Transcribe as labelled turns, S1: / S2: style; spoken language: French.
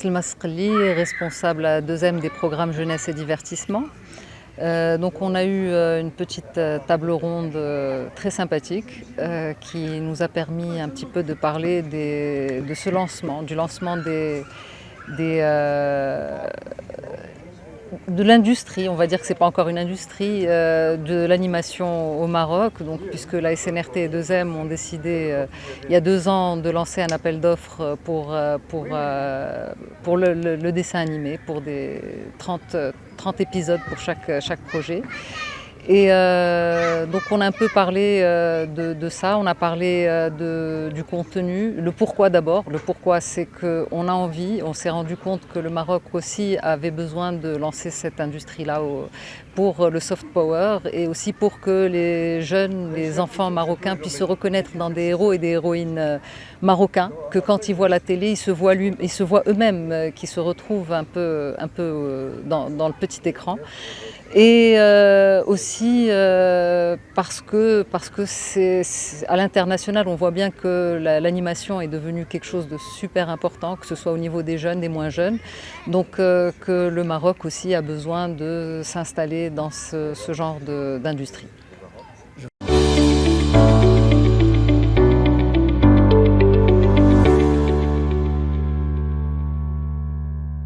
S1: Masqli, responsable à 2M des programmes jeunesse et divertissement. Donc on a eu une petite table ronde très sympathique qui nous a permis un petit peu de parler de ce lancement, du lancement des, de l'industrie, on va dire que c'est pas encore une industrie, de l'animation au Maroc. Donc, puisque la SNRT et 2M ont décidé il y a 2 ans de lancer un appel d'offres pour le dessin animé, pour des 30 épisodes pour chaque projet. Et donc on a un peu parlé de ça, on a parlé du contenu, le pourquoi d'abord. Le pourquoi, c'est qu'on a envie, on s'est rendu compte que le Maroc aussi avait besoin de lancer cette industrie-là pour le soft power et aussi pour que les jeunes, les enfants marocains puissent se reconnaître dans des héros et des héroïnes marocains, que quand ils voient la télé, ils se voient eux-mêmes, qui se retrouvent un peu dans le petit écran. Et aussi parce que à l'international, on voit bien que l'animation est devenue quelque chose de super important, que ce soit au niveau des jeunes, des moins jeunes. Donc que le Maroc aussi a besoin de s'installer dans ce genre d'industrie.